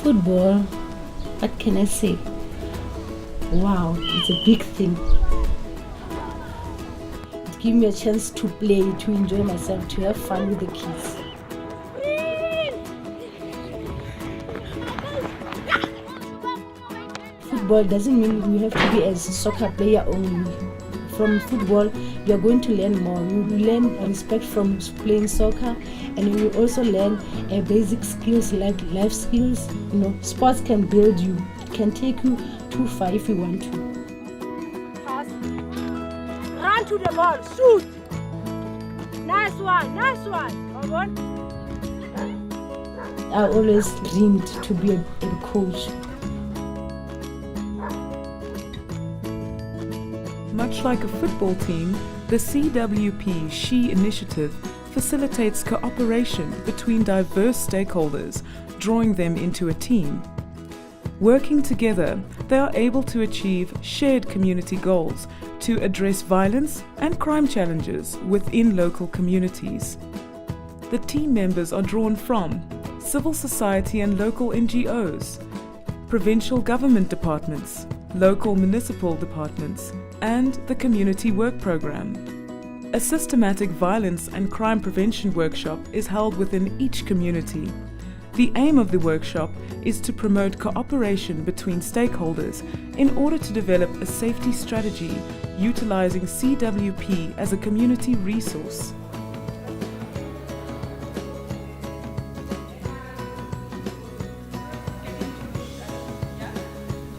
Football, what can I say? Wow, it's a big thing. It gives me a chance to play, to enjoy myself, to have fun with the kids. Football doesn't mean you have to be a soccer player only. From football, you are going to learn more. You learn respect from playing soccer, and you will also learn basic skills like life skills. Sports can build you. It can take you too far if you want to. Pass. Run to the ball. Shoot. Nice one. Nice one. Come on. I always dreamed to be a coach. Much like a football team, the CWP SHE initiative facilitates cooperation between diverse stakeholders, drawing them into a team. Working together, they are able to achieve shared community goals to address violence and crime challenges within local communities. The team members are drawn from civil society and local NGOs, provincial government departments, local municipal departments, and the Community Work Programme. A systematic violence and crime prevention workshop is held within each community. The aim of the workshop is to promote cooperation between stakeholders in order to develop a safety strategy utilizing CWP as a community resource.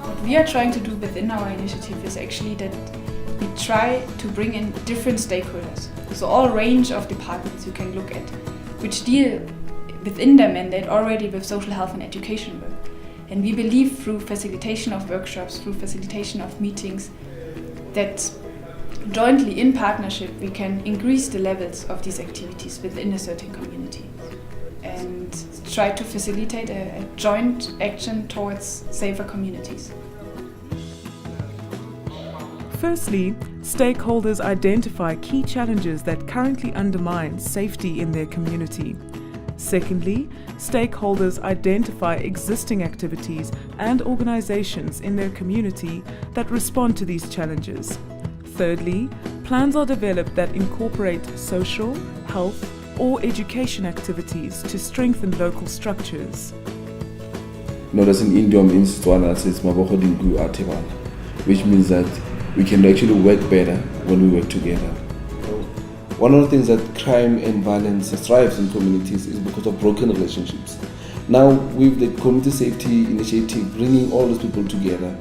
What we are trying to do within our initiative is actually that we try to bring in different stakeholders. So all range of departments you can look at, which deal within their mandate already with social health and education work. And we believe through facilitation of workshops, through facilitation of meetings, that jointly in partnership we can increase the levels of these activities within a certain community and try to facilitate a joint action towards safer communities. Firstly, stakeholders identify key challenges that currently undermine safety in their community. Secondly, stakeholders identify existing activities and organizations in their community that respond to these challenges. Thirdly, plans are developed that incorporate social, health, or education activities to strengthen local structures. There's an idiom in Setswana that says, which means that we can actually work better when we work together. One of the things that crime and violence thrives in communities is because of broken relationships. Now, with the Community Safety Initiative bringing all those people together,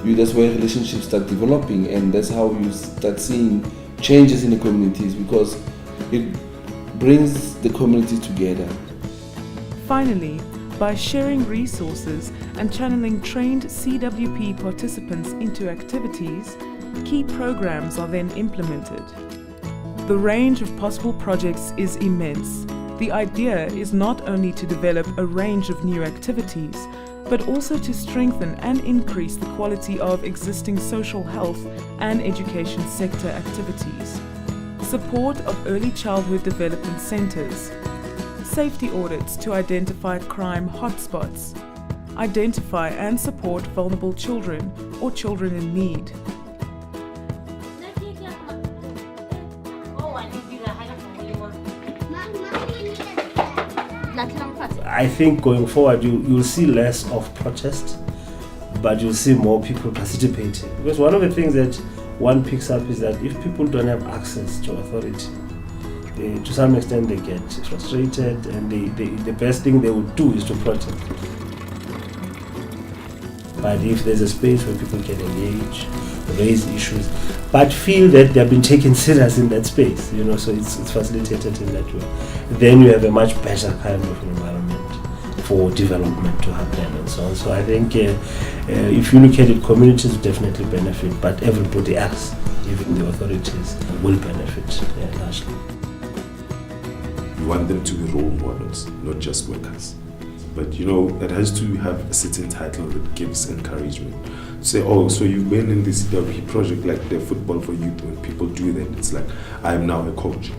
that's where relationships start developing, and that's how you start seeing changes in the communities, because it brings the community together. Finally, by sharing resources and channeling trained CWP participants into activities, key programs are then implemented. The range of possible projects is immense. The idea is not only to develop a range of new activities, but also to strengthen and increase the quality of existing social health and education sector activities. Support of early childhood development centers. Safety audits to identify crime hotspots. Identify and support vulnerable children or children in need. I think going forward you'll see less of protest, but you'll see more people participating. Because one of the things that one picks up is that if people don't have access to authority, to some extent they get frustrated, and the best thing they would do is to protest. But if there's a space where people can engage, raise issues, but feel that they've been taken serious in that space, so it's facilitated in that way, then you have a much better kind of environment for development to happen and so on. So I think if you look at it, communities will definitely benefit, but everybody else, even the authorities, will benefit largely. We want them to be role models, not just workers. But it has to have a certain title that gives encouragement. Say, oh, so you've been in this CWP project, like the football for youth. When people do that, it's like, I'm now a coach.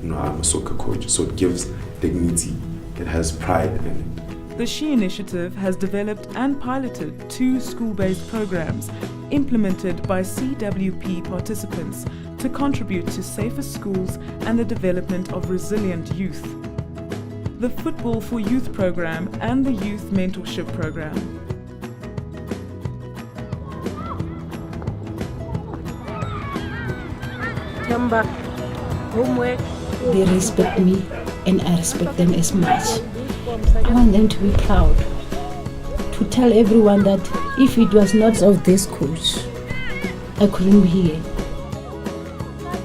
I'm a soccer coach. So it gives dignity. It has pride in it. the SHE Initiative has developed and piloted 2 school-based programs implemented by CWP participants to contribute to safer schools and the development of resilient youth. The Football for Youth program and the Youth Mentorship program. Number, homework. They respect me and I respect them as much. I want them to be proud, to tell everyone that if it was not of this coach, I couldn't be here.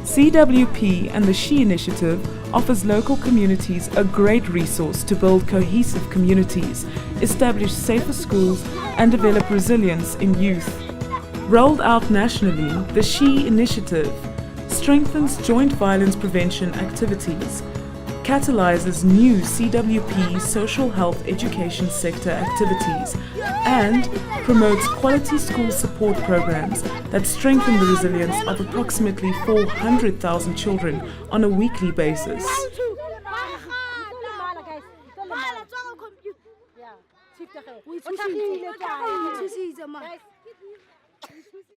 CWP and the SHE Initiative offers local communities a great resource to build cohesive communities, establish safer schools and develop resilience in youth. Rolled out nationally, the SHE Initiative strengthens joint violence prevention activities, catalyzes new CWP Social-Health-Education sector activities, and promotes quality school support programs that strengthen the resilience of approximately 400,000 children on a weekly basis. Yeah.